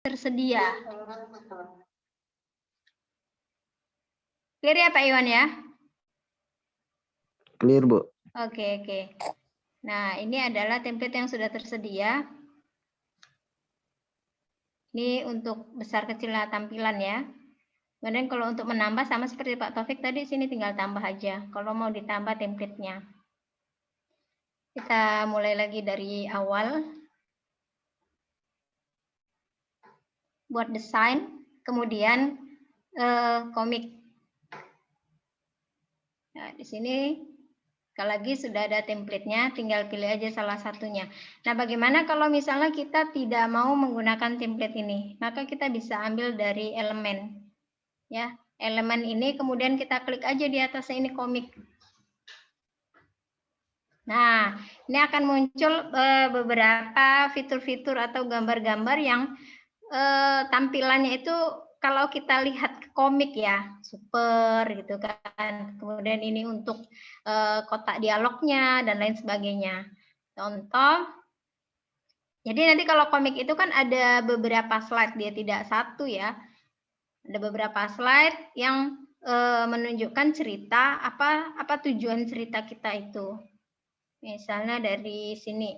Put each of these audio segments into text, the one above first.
tersedia. Clear ya Pak Iwan ya? Clear, Bu. Oke. Nah, ini adalah template yang sudah tersedia. Ini untuk besar kecil tampilan ya. Kemudian kalau untuk menambah sama seperti Pak Taufik tadi, sini tinggal tambah aja. Kalau mau ditambah template-nya. Kita mulai lagi dari awal. Buat desain, kemudian komik. Nah, di sini sekali lagi sudah ada template-nya, tinggal pilih aja salah satunya. Nah, bagaimana kalau misalnya kita tidak mau menggunakan template ini? Maka kita bisa ambil dari elemen. Ya, elemen ini kemudian kita klik aja di atasnya ini komik. Nah, ini akan muncul beberapa fitur-fitur atau gambar-gambar yang tampilannya itu kalau kita lihat komik ya, super gitu kan. Kemudian ini untuk kotak dialognya dan lain sebagainya. Contoh, jadi nanti kalau komik itu kan ada beberapa slide, dia tidak satu ya. Ada beberapa slide yang menunjukkan cerita, apa tujuan cerita kita itu. Misalnya dari sini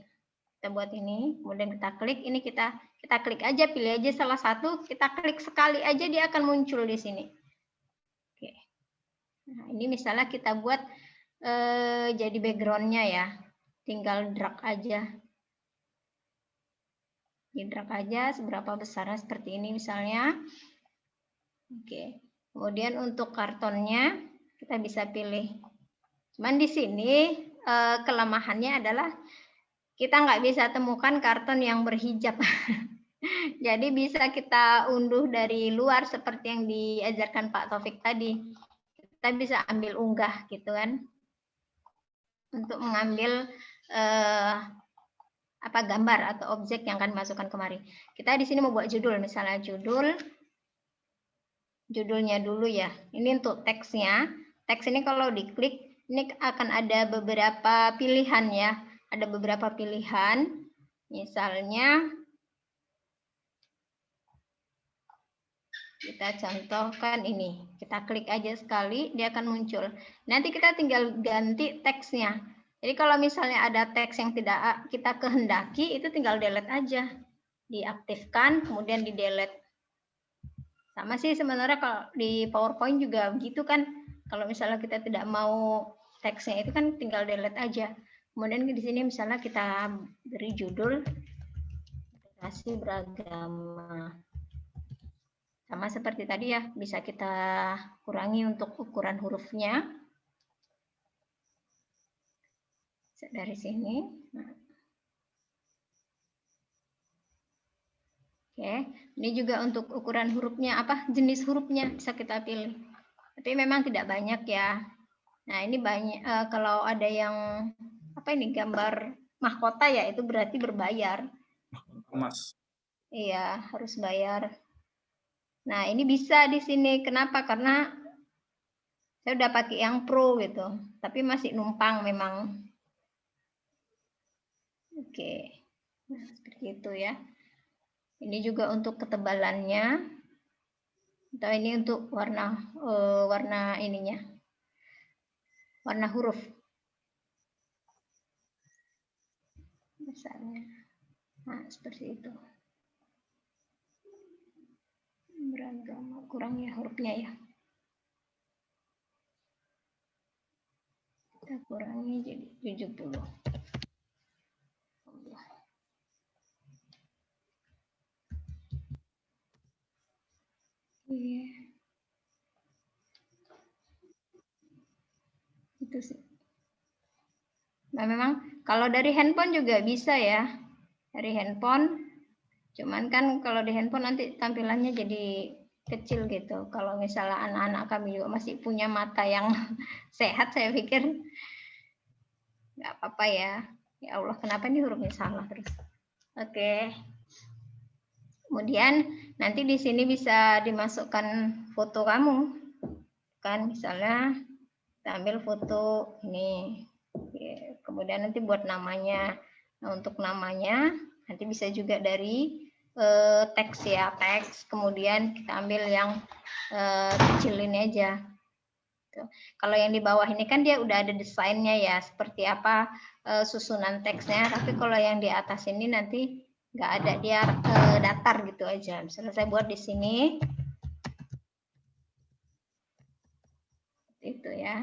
kita buat ini, kemudian kita klik, ini kita klik aja, pilih aja salah satu, kita klik sekali aja dia akan muncul di sini. Oke. Nah, ini misalnya kita buat jadi backgroundnya ya, tinggal drag aja. Di drag aja seberapa besarnya seperti ini misalnya. Oke. Kemudian untuk kartonnya kita bisa pilih. Cuman di sini kelemahannya adalah kita nggak bisa temukan karton yang berhijab. Jadi bisa kita unduh dari luar seperti yang diajarkan Pak Taufik tadi. Kita bisa ambil unggah gitu kan. Untuk mengambil gambar atau objek yang akan dimasukkan kemari. Kita di sini mau buat judul, misalnya judulnya dulu ya. Ini untuk teksnya. Teks ini kalau diklik ini akan ada beberapa pilihan ya. Ada beberapa pilihan. Misalnya kita contohkan ini. Kita klik aja sekali, dia akan muncul. Nanti kita tinggal ganti teksnya. Jadi kalau misalnya ada teks yang tidak kita kehendaki, itu tinggal delete aja. Diaktifkan, kemudian di delete. Sama sih sebenarnya kalau di PowerPoint juga begitu kan. Kalau misalnya kita tidak mau teksnya itu kan tinggal delete aja. Kemudian di sini misalnya kita beri judul literasi beragama. Sama seperti tadi ya, bisa kita kurangi untuk ukuran hurufnya. Dari sini. Nah. Oke, ini juga untuk ukuran hurufnya, jenis hurufnya bisa kita pilih. Tapi memang tidak banyak ya. Nah, ini banyak kalau ada yang gambar mahkota ya, itu berarti berbayar. Mas. Iya, harus bayar. Nah, ini bisa di sini. Kenapa? Karena saya udah pakai yang pro gitu, tapi masih numpang memang. Oke, nah, seperti itu ya. Ini juga untuk ketebalannya. Atau ini untuk warna ininya, warna huruf. Misalnya, nah seperti itu. Beragama, kurang ya hurufnya ya. Kita kurangi jadi 70. Iya. Itu sih. Nah, memang kalau dari handphone juga bisa ya. Dari handphone. Cuman kan kalau di handphone nanti tampilannya jadi kecil gitu. Kalau misalnya anak-anak kami juga masih punya mata yang sehat, saya pikir nggak apa-apa ya. Ya Allah, kenapa ini hurufnya salah terus? Oke. Kemudian nanti di sini bisa dimasukkan foto kamu. Kan misalnya kita ambil foto ini. Kemudian nanti buat namanya. Nah, untuk namanya nanti bisa juga dari teks ya, teks. Kemudian kita ambil yang kecil ini aja. Kalau yang di bawah ini kan dia udah ada desainnya ya, seperti apa susunan teksnya. Tapi kalau yang di atas ini nanti nggak ada, dia datar gitu aja. Misalnya saya buat di sini, itu ya.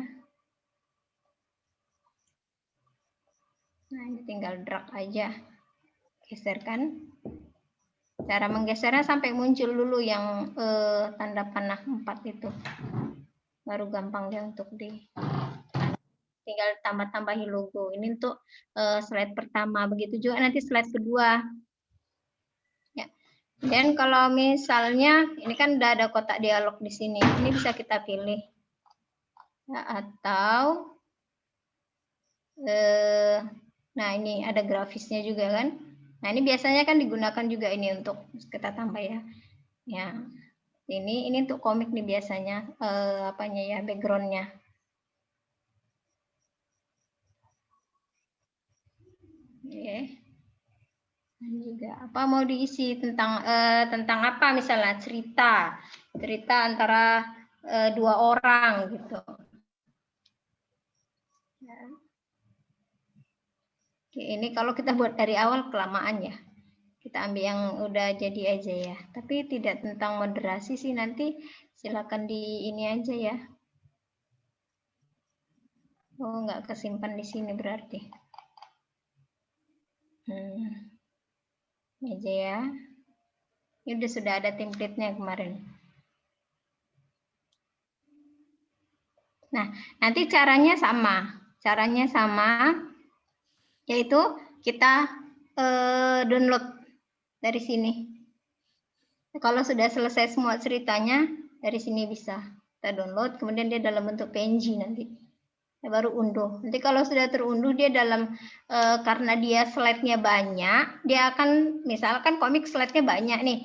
Nah ini tinggal drag aja, geserkan. Cara menggesernya sampai muncul dulu yang tanda panah 4 itu. Baru gampang dia untuk tinggal tambah-tambahi logo. Ini untuk slide pertama. Begitu juga nanti slide kedua. Ya. Dan kalau misalnya ini kan udah ada kotak dialog di sini. Ini bisa kita pilih. Ya, atau nah ini ada grafisnya juga kan. Nah ini biasanya kan digunakan juga ini untuk kita tambah ya. Ya. Ini untuk komik nih biasanya apanya ya, backgroundnya. Oke. Dan juga apa mau diisi tentang apa misalnya cerita antara dua orang gitu. Ya. Oke, ini kalau kita buat dari awal kelamaan ya. Kita ambil yang udah jadi aja ya. Tapi tidak tentang moderasi sih, nanti silakan di ini aja ya. Oh, nggak kesimpan di sini berarti. Ini aja ya. Ini udah sudah ada template-nya kemarin. Nah, nanti caranya sama. Caranya sama, yaitu kita download dari sini. Kalau sudah selesai semua ceritanya, dari sini bisa kita download, kemudian dia dalam bentuk PNG nanti. Baru unduh. Nanti kalau sudah terunduh dia dalam karena dia slide-nya banyak, dia akan misalkan komik slide-nya banyak nih.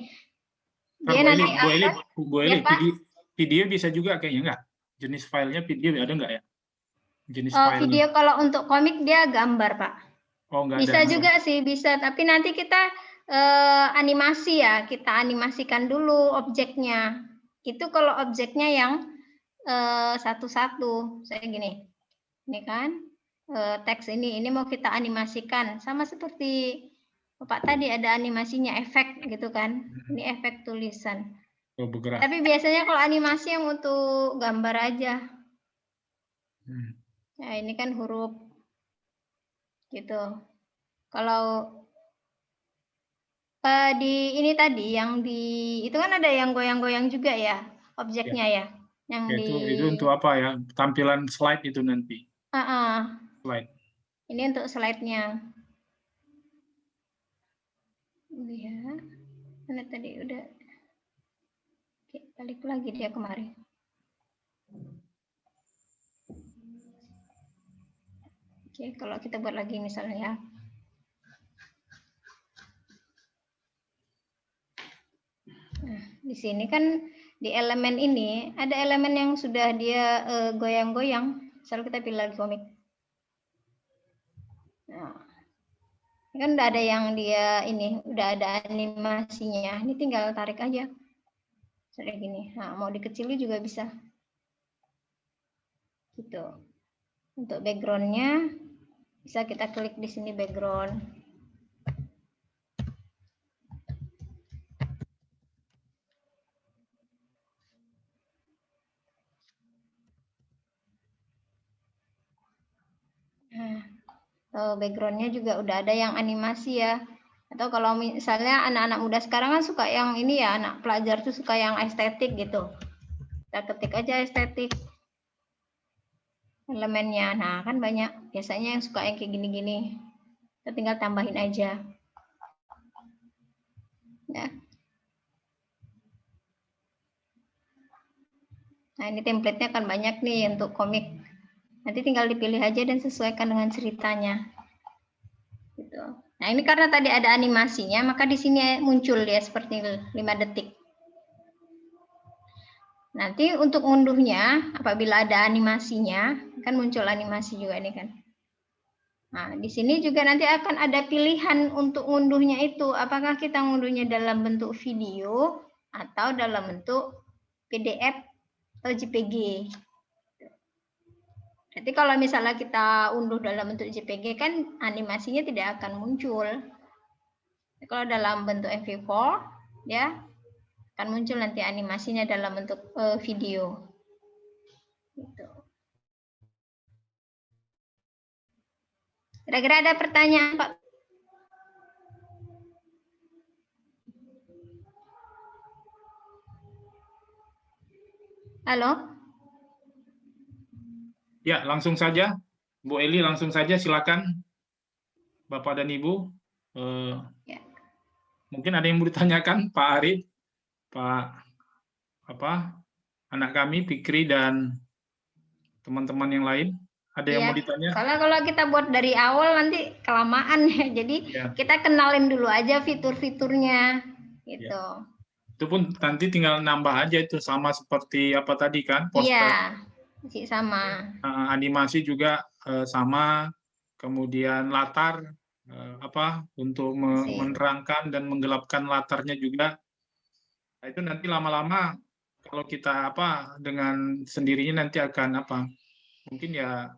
Dia Bu nanti Eli, video bisa juga kayaknya enggak? Jenis filenya video ada enggak ya? Jenis filenya. Video kalau untuk komik dia gambar, Pak. Oh, enggak bisa ada. Juga sih, bisa. Tapi nanti kita animasi ya, kita animasikan dulu objeknya. Itu kalau objeknya yang satu-satu. Saya gini. Ini kan teks ini mau kita animasikan sama seperti Bapak tadi ada animasinya, efek gitu kan. Ini efek tulisan. Oh, bergerak. Tapi biasanya kalau animasi yang untuk gambar aja. Nah, ini kan huruf gitu. Kalau di ini tadi yang di itu kan ada yang goyang-goyang juga ya objeknya ya. Yang itu untuk apa ya? Tampilan slide itu nanti. Slide. Ini untuk slide-nya. Ya. Mana tadi udah. Oke, balik lagi dia kemarin. Oke, kalau kita buat lagi misalnya ya. Nah, di sini kan di elemen ini ada elemen yang sudah dia goyang-goyang. Misal kita pilih lagi komik. Nah, ini kan udah ada yang dia ini, udah ada animasinya. Ini tinggal tarik aja. Seperti gini. Nah, mau dikecilin juga bisa. Gitu. Untuk background-nya bisa kita klik di sini background. Nah, background-nya juga udah ada yang animasi ya. Atau kalau misalnya anak-anak muda sekarang kan suka yang ini ya, anak pelajar tuh suka yang estetik gitu. Kita ketik aja estetik elemennya. Nah, kan banyak biasanya yang suka yang kayak gini-gini. Kita tinggal tambahin aja. Ya. Nah, ini template-nya kan banyak nih untuk komik. Nanti tinggal dipilih aja dan sesuaikan dengan ceritanya. Gitu. Nah, ini karena tadi ada animasinya, maka di sini muncul dia seperti 5 detik. Nanti untuk ngunduhnya, apabila ada animasinya, kan muncul animasi juga nih kan. Nah, di sini juga nanti akan ada pilihan untuk ngunduhnya itu. Apakah kita ngunduhnya dalam bentuk video atau dalam bentuk PDF atau JPG. Jadi kalau misalnya kita unduh dalam bentuk JPG kan animasinya tidak akan muncul. Kalau dalam bentuk MP4 ya akan muncul nanti animasinya dalam bentuk video. Gitu. Kira-kira ada pertanyaan, Pak? Halo? Ya, langsung saja. Bu Eli, langsung saja silakan. Bapak dan Ibu. Ya. Mungkin ada yang mau ditanyakan, Pak Arif, Pak anak kami, Fikri, dan teman-teman yang lain. Ada yang mau ditanya? Soalnya kalau kita buat dari awal nanti kelamaan ya. Jadi kita kenalin dulu aja fitur-fiturnya gitu. Ya. Itu pun nanti tinggal nambah aja itu sama seperti apa tadi kan? Poster. Iya, masih sama. Animasi juga sama. Kemudian latar untuk menerangkan dan menggelapkan latarnya juga. Nah, itu nanti lama-lama kalau kita dengan sendirinya nanti akan mungkin ya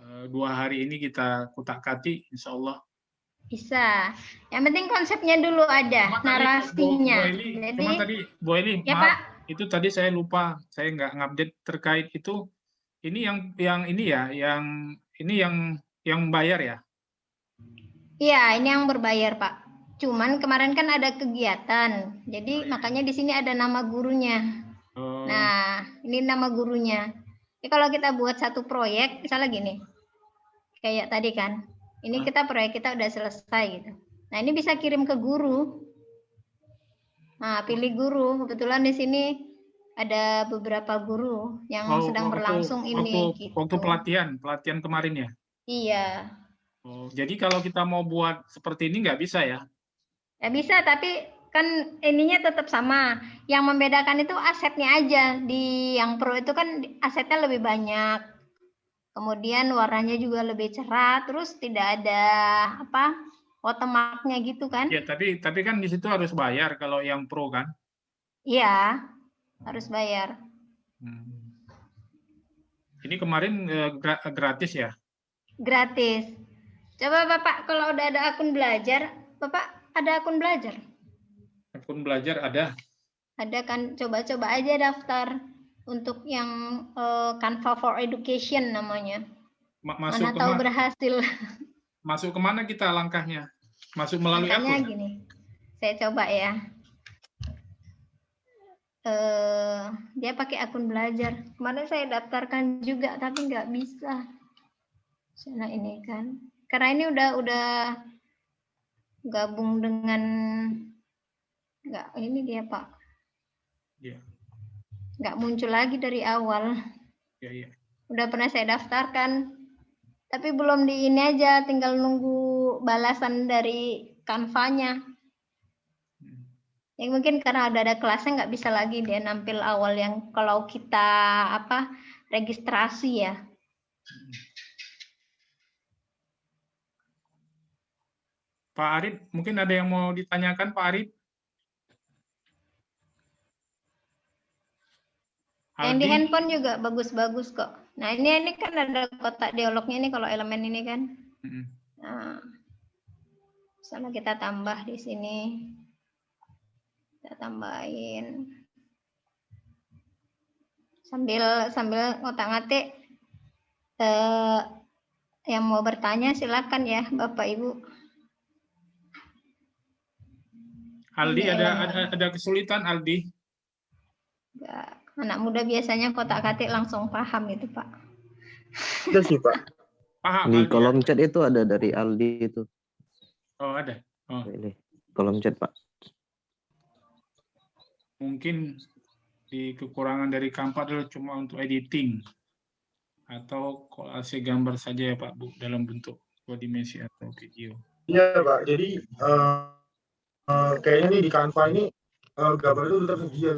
2 hari ini kita kutak-katik, insya Allah. Bisa. Yang penting konsepnya dulu ada, narasinya. Cuma tadi, Bu Eli, ya, maaf, Pak? itu tadi saya lupa, saya nggak ngupdate terkait itu. Ini yang bayar ya? Iya, ini yang berbayar, Pak. Cuman kemarin kan ada kegiatan, jadi makanya di sini ada nama gurunya. Nah, ini nama gurunya. Jadi kalau kita buat satu proyek, misalnya gini, kayak tadi kan, ini proyek kita udah selesai gitu. Nah, ini bisa kirim ke guru. Nah, pilih guru. Kebetulan di sini ada beberapa guru yang sedang berlangsung ini. Waktu pelatihan kemarin ya? Iya. Jadi kalau kita mau buat seperti ini nggak bisa ya? Ya bisa, tapi kan ininya tetap sama. Yang membedakan itu asetnya aja. Di yang pro itu kan asetnya lebih banyak. Kemudian warnanya juga lebih cerah, terus tidak ada watermarknya gitu kan? Ya, tapi kan di situ harus bayar kalau yang pro kan? Iya, harus bayar. Ini kemarin gratis ya? Gratis. Coba Bapak kalau udah ada akun belajar, Bapak ada akun belajar? Akun belajar ada. Ada kan, coba-coba aja daftar untuk yang Canva for Education namanya. Mana tahu berhasil. Masuk kemana kita langkahnya? Masuk melalui Langkahnya akun? Gini, saya coba ya. Dia pakai akun belajar. Kemarin saya daftarkan juga, tapi nggak bisa. Nah ini kan, karena ini udah gabung dengan ini dia Pak. Iya. Nggak muncul lagi dari awal. Iya. Udah pernah saya daftarkan, tapi belum di ini aja, tinggal nunggu balasan dari Canva-nya. Yang mungkin karena udah ada kelasnya nggak bisa lagi dia nampil awal yang kalau kita registrasi ya. Pak Arif, mungkin ada yang mau ditanyakan Pak Arif? Yang di handphone juga bagus-bagus kok. Nah ini kan ada kotak dialognya nih kalau elemen ini kan. Nah, misalnya kita tambah di sini, kita tambahin sambil ngotak-ngatik. Yang mau bertanya silakan ya Bapak Ibu. Aldi ada kesulitan Aldi? Enggak. Anak muda biasanya kotak-katik langsung paham itu Pak. Itu sih Pak. Paham. Di kolom chat itu ada dari Aldi itu. Oh ada. Ini kolom chat Pak. Mungkin di kekurangan dari Canva adalah cuma untuk editing atau kolase gambar saja ya Pak Bu dalam bentuk 2 dimensi atau video. Iya Pak. Jadi kayaknya nih di Canva ini gambar itu tetap sedia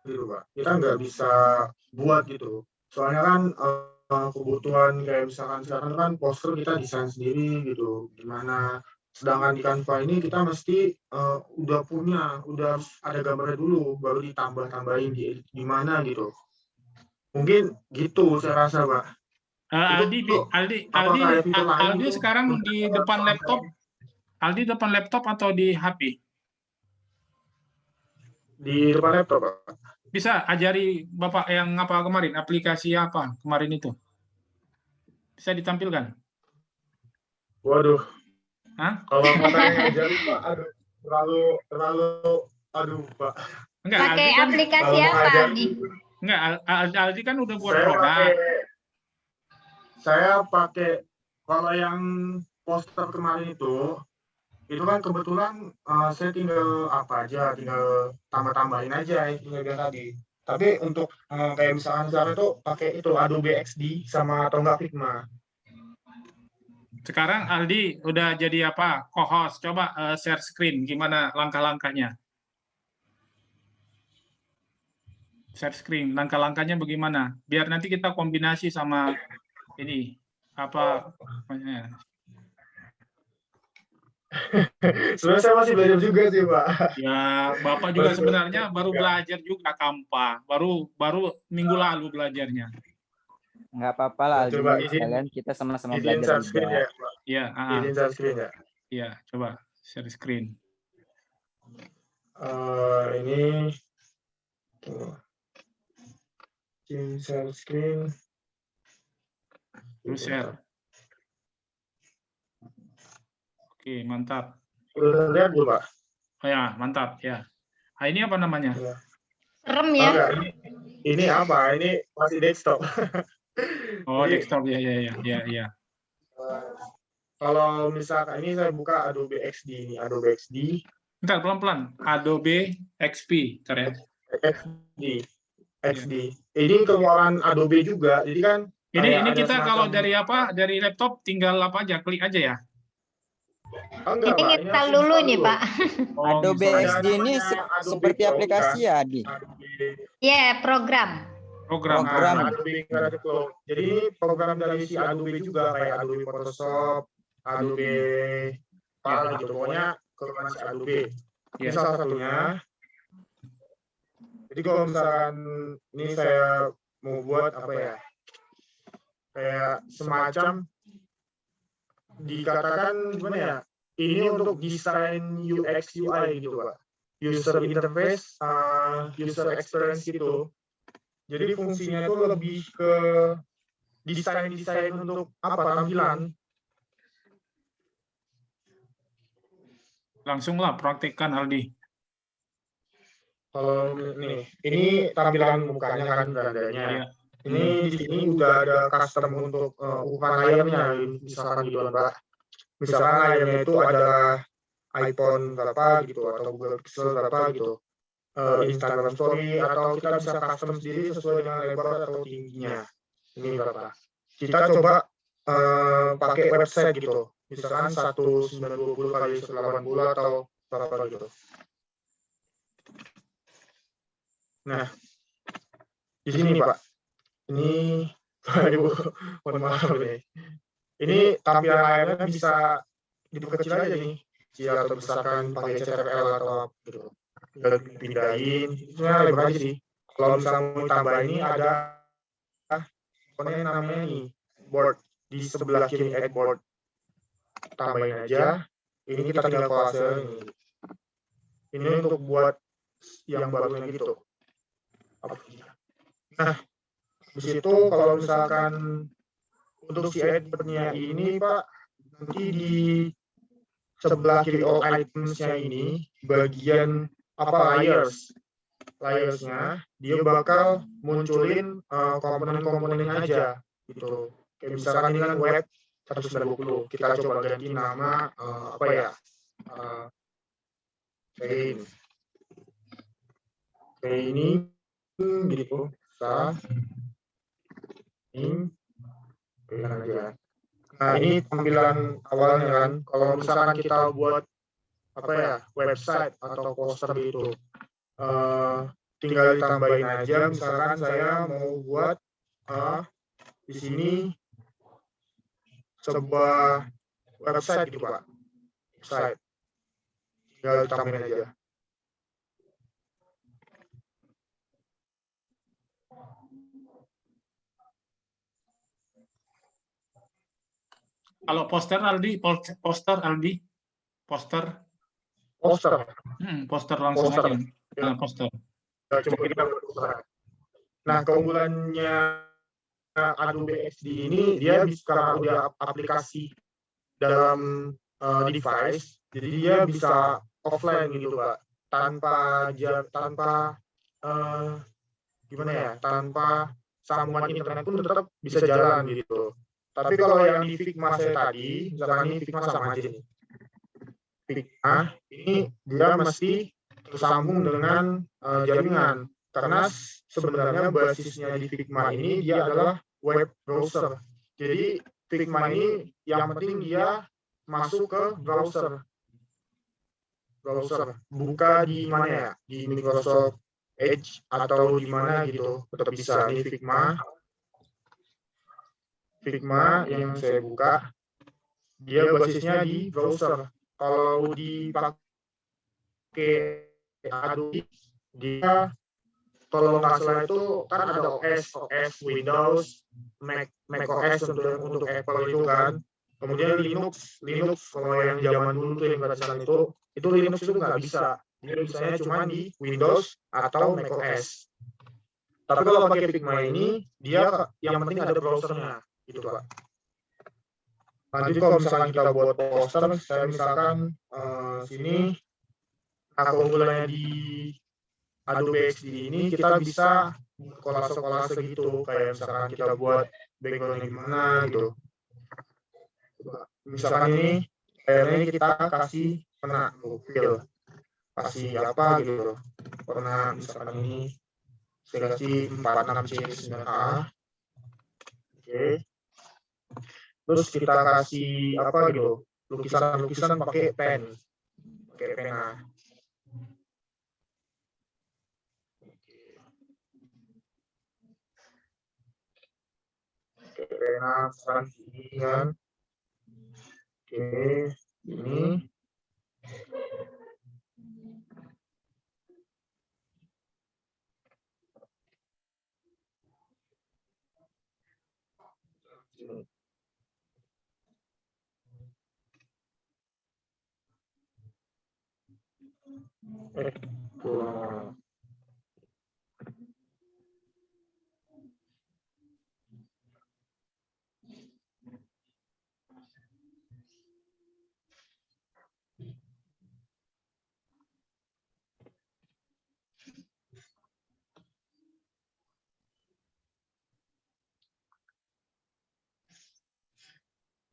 gitu Pak. Kita nggak bisa buat gitu. Soalnya kan kebutuhan kayak misalkan sekarang kan poster kita desain sendiri gitu, gimana. Sedangkan di Canva ini kita mesti udah ada gambarnya dulu, baru ditambah-tambahin di gimana gitu. Mungkin gitu saya rasa, Pak. Aldi sekarang di depan laptop. Aldi depan laptop atau di HP? Di depan laptop, Pak. Bisa ajari Bapak yang apa kemarin, aplikasi apa kemarin itu? Bisa ditampilkan? Waduh. Hah? Kalau saya ngajari, Pak, aduh, Pak. Enggak, pakai Aldi kan, aplikasi apa, Aldi? Enggak, Aldi kan udah buat produk. Saya pakai, kalau yang poster kemarin itu kan kebetulan saya tinggal tinggal tambah-tambahin aja tinggal tadi. Tapi untuk kayak misalkan sekarang itu pakai itu Adobe XD sama atau enggak Figma. Sekarang Aldi udah jadi apa? Co-host. Coba share screen, gimana langkah-langkahnya? Share screen, langkah-langkahnya bagaimana? Biar nanti kita kombinasi sama ini apa namanya? Sebenarnya saya masih belajar juga sih, Pak. Ya, Bapak juga sebenarnya baru belajar juga Canva, baru minggu lalu belajarnya. Nggak apa-apa lah, Coba sekalian kita sama-sama izin belajar share screen juga. ya, Pak. Iya, Izin share screen ya. Iya, coba share screen. Ini izin share screen. Terus share. Oke, mantap. Udah lihat belum, Pak? Oh ya, mantap ya. Nah, ini apa namanya? Serem ya. Enggak, ini apa? Ini masih desktop. Oh, Jadi, desktop ya. Kalau misalkan ini saya buka Adobe XD ini, Adobe XD. Bentar, pelan-pelan. Adobe XP, ntar ya. XD. Ini keluaran Adobe juga. Jadi kan ini kita kalau dari apa? Dari laptop tinggal apa aja? Klik aja ya. Enggak, Ini Pak. kita dulu nih, Pak. Oh, Adobe misalnya. XD ini seperti aplikasi ya, Adi? Ya, program. Program. Adobe Creative Cloud. Jadi ini program dari si Adobe juga kayak Adobe Photoshop, Adobe gitu. Pokoknya keluaran si Adobe. Ini salah satunya. Jadi kalau misalkan ini saya mau buat apa ya? Kayak semacam dikatakan gimana ya? Ini untuk desain UX UI gitu, Pak. User interface, user experience gitu. Jadi fungsinya itu lebih ke desain untuk apa tampilan. Langsunglah praktekkan, Aldi. Kalau ini tampilan mukanya kan dadanya. Iya. Ini di sini udah ada custom untuk ukuran layarnya, misalkan gitu kan, Pak. Misalkan layarnya itu adalah iPhone berapa gitu atau Google Pixel berapa gitu. Instagram Story atau kita bisa custom sendiri sesuai dengan lebar atau tingginya. Ini berapa? Kita coba pakai website gitu. Misalkan 1920 kali 180 atau berapa gitu. Nah, di sini Pak. Ini Ibu, mohon maaf nih. Ini tampilan layarnya bisa diperkecil aja nih. Jika atau besarkan pakai CTRL atau gitu. Tinggal pindahin, itu lebar aja sih. Kalau misalnya mau tambah ini ada komponen namanya nih board di sebelah kiri add board. Tambahin aja. Ini kita tinggal kolase ini. Ini untuk buat yang barunya gitu. Nah, di situ kalau misalkan untuk si editnya ini Pak, nanti di sebelah kiri all items-nya ini bagian apa layersnya dia bakal munculin komponen-komponennya aja gitu. Kayak misalkan ini kan web 190, kita coba ganti nama apa ya, kayak ini gitu, ini aja. Nah ini tampilan awalnya kan. Kalau misalkan kita buat apa ya, website atau poster gitu, tinggal ditambahin aja. Misalkan saya mau buat di sini sebuah website gitu Pak. Website. Tinggal ditampilkan aja. Kalau poster Aldi, poster Aldi, poster langsung Poster. aja. Nah, poster. Coba kita buka. Nah, keunggulannya Adobe XD ini dia bisa karena udah aplikasi dalam device, jadi dia bisa offline gitu Pak, tanpa gimana ya, tanpa sambungan internet pun tetap bisa jalan gitu. Tapi kalau yang di Figma saya tadi, misalkan ini Figma sama aja nih. Figma ini dia mesti tersambung dengan jaringan, karena sebenarnya basisnya di Figma ini dia adalah web browser. Jadi Figma ini yang penting dia masuk ke browser, buka di mana ya, di Microsoft Edge atau di mana gitu, tetap bisa. Ini Figma yang saya buka, dia basisnya di browser. Kalau dipakai Adobe, dia kalau nggak salah itu kan ada OS, Windows, Mac OS untuk Apple itu kan. Kemudian Linux kalau yang zaman dulu tuh yang gratisan itu Linux itu nggak bisa. Dia bisanya cuma di Windows atau Mac OS. Tapi kalau pakai Figma ini, dia yang penting ada browsernya, gitu Pak. Nanti kalau misalkan kita buat poster, saya misalkan sini, nah keunggulannya di Adobe XD ini kita bisa kolase-kolase gitu, kayak misalkan kita buat background gimana gitu. Misalkan ini kayaknya kita kasih warna profil, kasih apa gitu, warna misalkan ini saya kasih 46C9A. Oke. Terus kita kasih apa gitu, lukisan pakai pena. Pena sekarang ini kan. Oke, ini.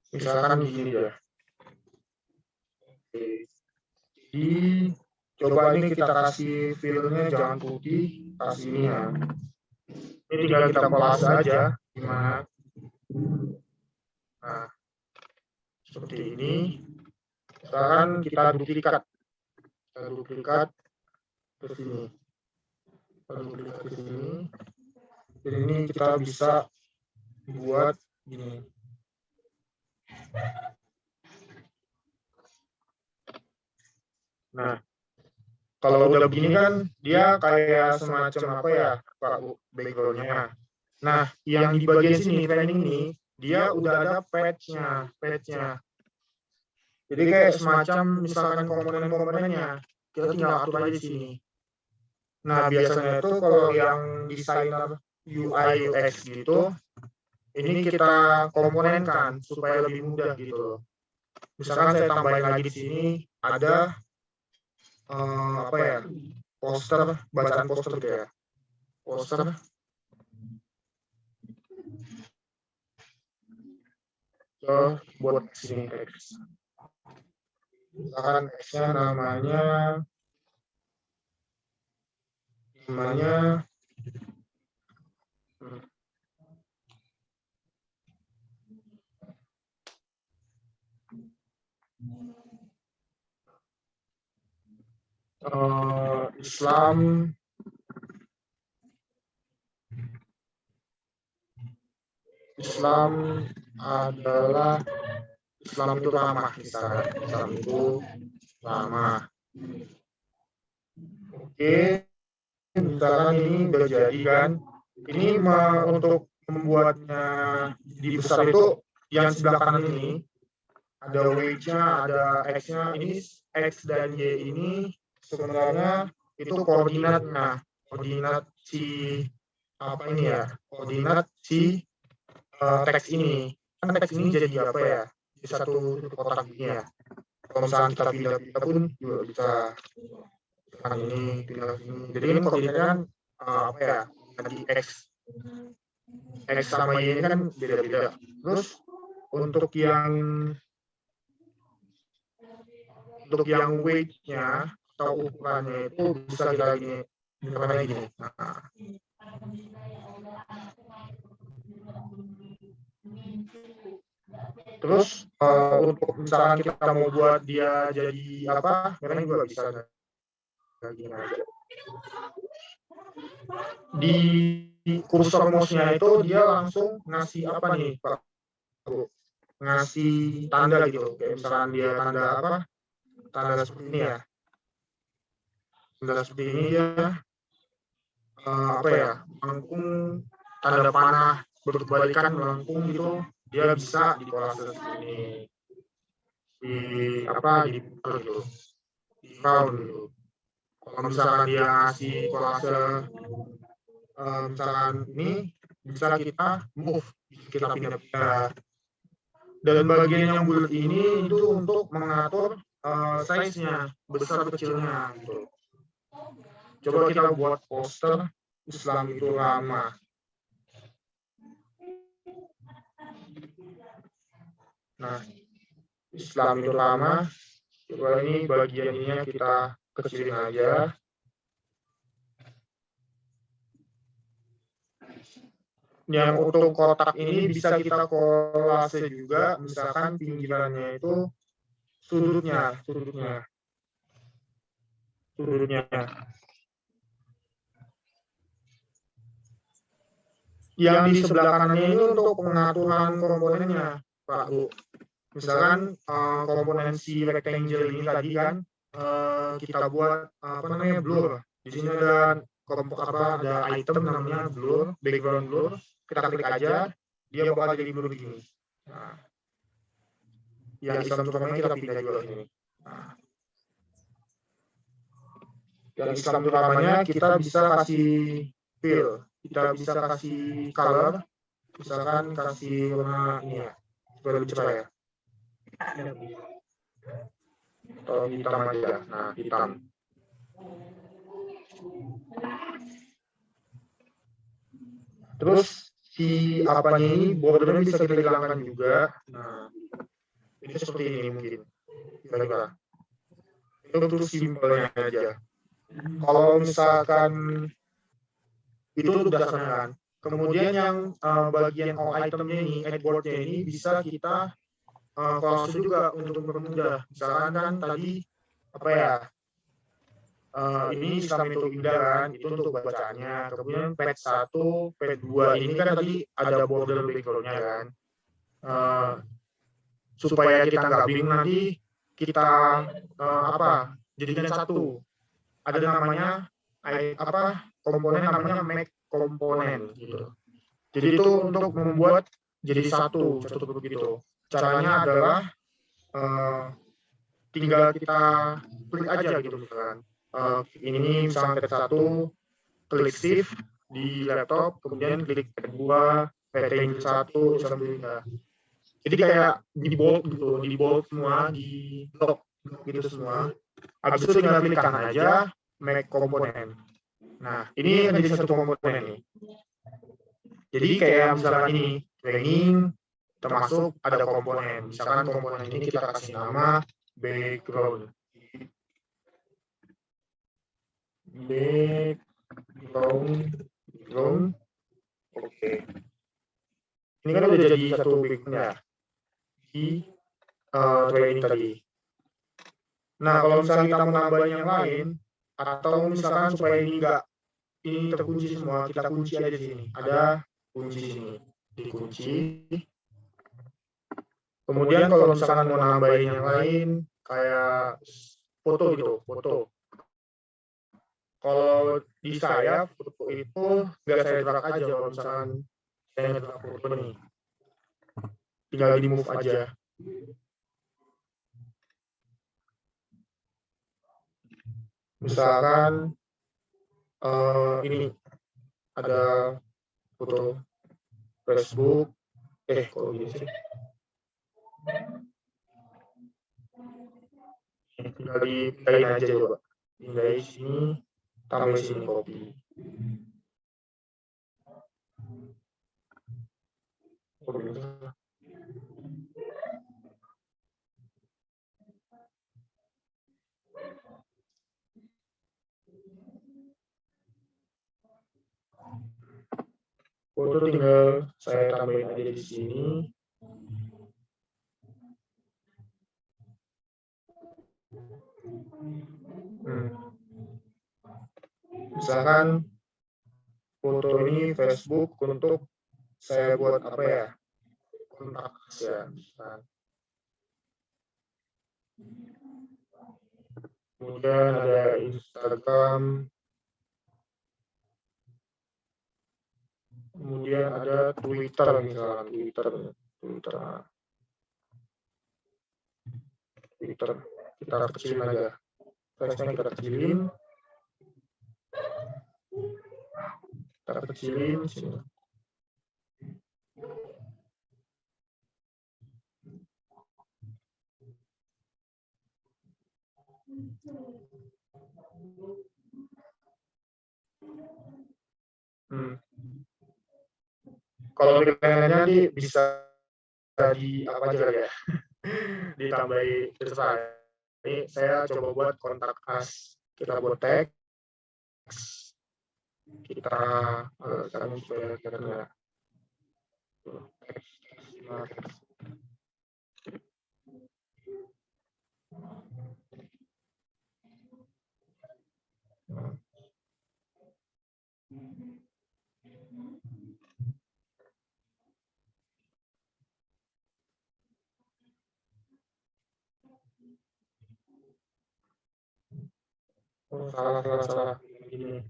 Misalkan gini ya. Jadi coba ini kita kasih filenya jangan putih, kasih ini ya. Ini tinggal kita kolase aja gimana. Nah, seperti ini. Sekarang kita duplikat ke sini. Jadi ini kita bisa buat gini. Nah, kalau udah begini kan dia kayak semacam apa ya Pak background-nya. Nah, yang di bagian sini training ini dia udah ada patch-nya. Jadi kayak semacam misalkan komponen-komponennya kita tinggal atur aja di sini. Nah, biasanya itu kalau yang desainer UI UX gitu, ini kita komponenkan supaya lebih mudah gitu. Misalkan saya tambahin lagi di sini ada apa ya, poster, bacaan poster gitu ya, poster buat sini teks. Misalkan teksnya namanya Islam Islam adalah Islam itu ramah, misalkan Islam itu ramah. Oke, misalkan ini udah jadi kan. Ini untuk membuatnya dibesar itu yang sebelah kanan ini ada W-nya, ada X-nya. Ini X dan Y ini sebenarnya itu koordinatnya. Koordinat si apa ini ya? Koordinat si teks ini. Kan teks ini jadi apa ya? Di satu kotak ini ya. Kalau misalnya kita pindah-pindah pun juga bisa kan ini pindah sini. Jadi ini koordinatnya kan apa ya? Tadi X sama Y ini kan beda-beda. Terus untuk yang weight-nya atau ukurannya itu bisa kita gini, misalnya gini. Nah. Terus untuk misalkan kita mau buat dia jadi apa, karena juga bisa gini aja. Di kursor mouse-nya itu dia langsung ngasih apa nih, Pak? Ngasih tanda gitu. Kayak misalkan dia tanda apa? Tanda seperti ini ya. Tanda seperti ini dia apa ya? Melengkung, tanda panah berbalikan melengkung gitu. Dia bisa di kolase seperti ini. Di apa? Di gitu. Di round gitu. Kalau misalkan dia ngasih kolase misalkan ini bisa kita move, kita pindah-pindah. Dan bagian yang bulat ini itu untuk mengatur size-nya, besar kecilnya gitu. Coba kita buat poster Islam itu ramah. Nah, Islam itu ramah. Coba ini bagian ini kita kecilin aja. Yang untuk kotak ini bisa kita kolase juga, misalkan pinggirannya itu sudutnya. Yang di sebelah kanannya ini untuk pengaturan komponennya, Pak Bu. Misalkan komponen si rectangle ini tadi kan kita buat apa namanya blur. Di sini ada ada item namanya blur, background blur. Kita klik aja, dia bakal jadi blur begini. Nah, yang Islam utamanya kita pindah juga sini. Nah, yang Islam utamanya kita bisa kasih fill, kita bisa kasih color, misalkan kasih warna ini ya, supaya lebih cerah ya. Atau hitam aja, nah hitam. Terus si apanya ini bordernya bisa kita hilangkan juga. Nah, ini seperti ini mungkin. Kira-kira. Itu untuk simpelnya aja. Kalau misalkan itu untuk dasarnya kan. Kemudian yang bagian all itemnya ini, headboardnya ini bisa kita kolase juga untuk mempermudah. Misalkan kan tadi apa ya? Ini Islam itu indah kan, itu untuk bacaannya. Kemudian page 1, page 2 ini kan tadi ada border background-nya kan. Supaya kita nggak bingung nanti kita jadikan satu. Ada namanya komponen namanya make komponen gitu. Jadi itu untuk membuat jadi satu begitu. Caranya adalah tinggal kita klik aja gitu misalkan. Ini misalnya page 1, klik shift di laptop, kemudian klik page 2, page 1 sampai jadi kayak di bold gitu, di bold semua, di lock gitu semua. Habis itu tinggal klik kanan aja, make komponen. Nah, ini akan jadi satu komponen nih. Jadi kayak misalkan ini training, termasuk ada komponen. Misalkan komponen ini kita kasih nama background. Oke. Ini kan udah jadi satu background ya di training tadi. Nah, kalau misalnya kita mau nambahin yang lain, atau misalkan supaya ini terkunci semua, kita kunci aja di sini. Ada kunci di sini. dikunci. Kemudian kalau misalkan mau nambahin yang lain, kayak foto gitu, foto. Kalau di saya, foto itu nggak saya drag aja kalau misalkan saya ngedrag foto nih. Tinggal di move aja. Misalkan ini ada foto Facebook, kok gini sih? Tinggal dipindahin aja coba. Pindahin sini, tambah sini copy. Foto tinggal saya tambahin aja di sini. Misalkan foto ini Facebook untuk saya buat apa ya? Kontak ya. Kemudian ada Instagram. Kemudian ada Twitter misalkan, Twitter. Kita kecilin aja. Size-nya kita kecilin. Kita kecilin sini. Kalau pengennya nih bisa di apa aja ya? Ditambahi terserah. Ini saya coba buat kontak us. Kita buat teks. Kita sekarang supaya kelihatan. Oh, salah. Ini.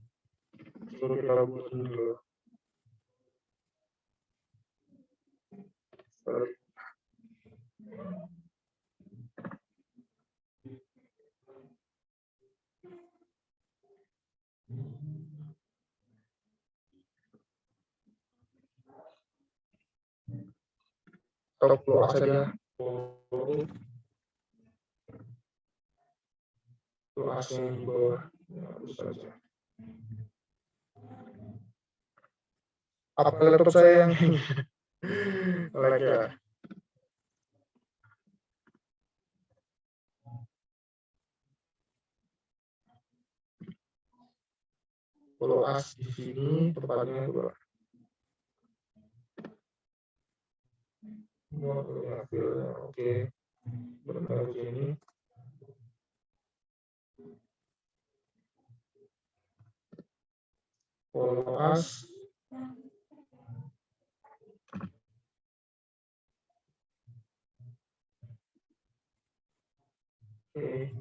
Coba kita buat dulu. Top keluar saja. Keluasnya di bawah. Ya, bisa saja. Apa laptop saya yang ini? Like ya. Kalau as di sini tepatnya dua. Oke. Benar ini. Kalau as oke.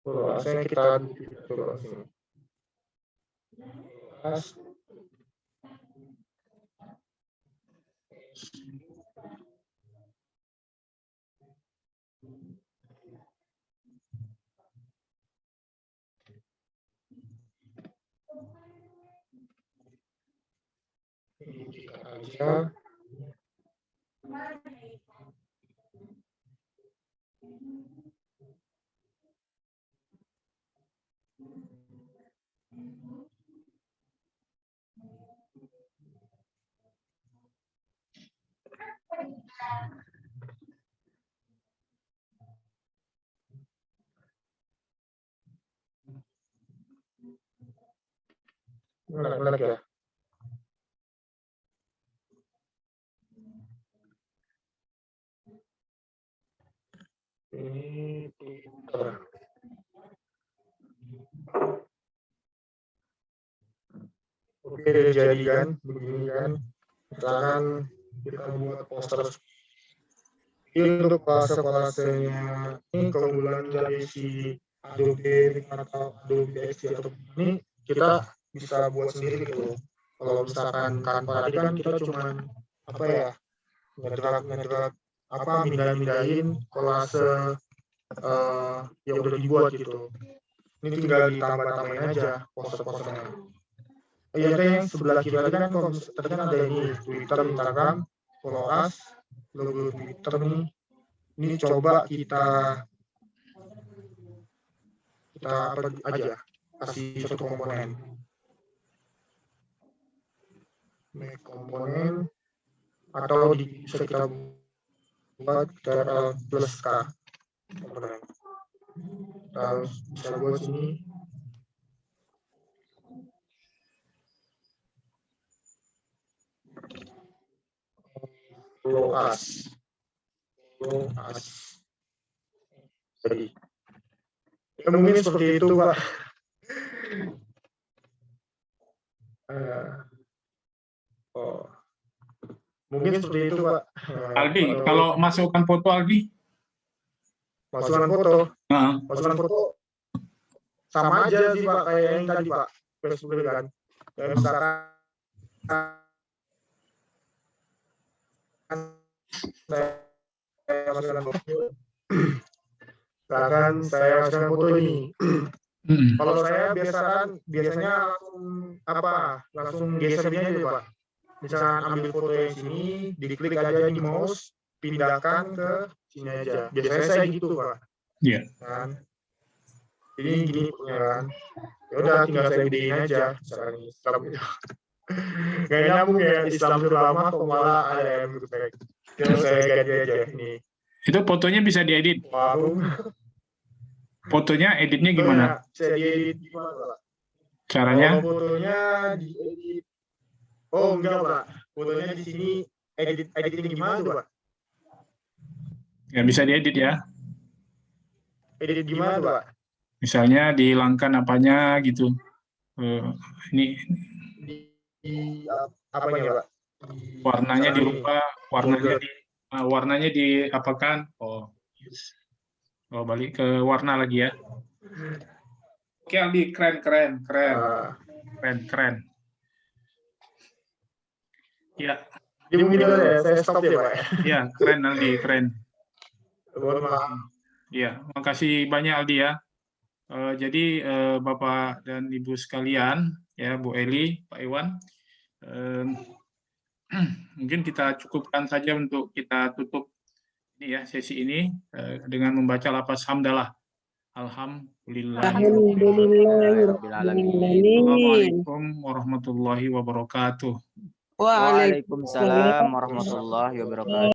Kalau asnya kita coba sini. As ini aja. Menarik ya. Ini Twitter. Oke, udah jadi kan, begini kan. Misalkan kita buat poster. Ini untuk kolase-kolasenya, ini keunggulan dari si Adobe atau Adobe XD atau ini kita bisa buat sendiri gitu. Kalau misalkan Canva tadi kan kita cuman apa ya, ngedrag apa mindahin kolase yang udah dibuat gitu. Ini tinggal ditambah-tambahin aja poster-posternya. Iya kan yang sebelah kiri tadi kan kalau tadi kan ada ini Twitter, Instagram, follow us, logo Twitter nih. Ini coba kita apa aja kasih satu komponen. Make komponen atau bisa kita buat TRL plus K komponen. Terus bisa buat sini. Follow us. Jadi ya mungkin seperti itu Pak. Mungkin seperti itu Pak. Aldi, kalau masukkan foto Aldi? Masukkan foto sama aja sih Pak kayak yang tadi Pak, Facebook kan. Kayak misalkan saya masukkan foto ini. Kalau saya biasanya langsung geser dia aja Pak. Misalkan ambil foto yang sini, diklik aja di mouse, pindahkan ke sini aja. Biasanya saya gitu Pak. Iya. Kan? Gini punya kan. Ya udah tinggal saya gedein aja misalkan Islam gitu. Gak nyambung ya Islam terutama kok malah ADM gitu kayak. Terus saya ganti aja ini. Itu fotonya bisa diedit. Wow. Fotonya editnya gimana? Bisa diedit gimana Pak? Caranya? Fotonya diedit. Oh enggak Pak. Fotonya di sini editnya gimana tuh Pak? Ya bisa diedit ya. Edit gimana tuh Pak? Misalnya dihilangkan apanya gitu. Ini apanya Pak? warnanya dirubah, warnanya diapakan? Oh, balik ke warna lagi ya. Oke Aldi, keren. Ya. Jadi mungkin saya stop ya Pak. Ya, keren Aldi, keren. Maaf. Ya, makasih banyak Aldi ya. Jadi Bapak dan Ibu sekalian, ya Bu Eli, Pak Iwan, mungkin kita cukupkan saja untuk kita tutup ini ya sesi ini dengan membaca lafaz hamdalah. Alhamdulillah. Assalamualaikum warahmatullahi wabarakatuh. Waalaikumsalam warahmatullahi wabarakatuh.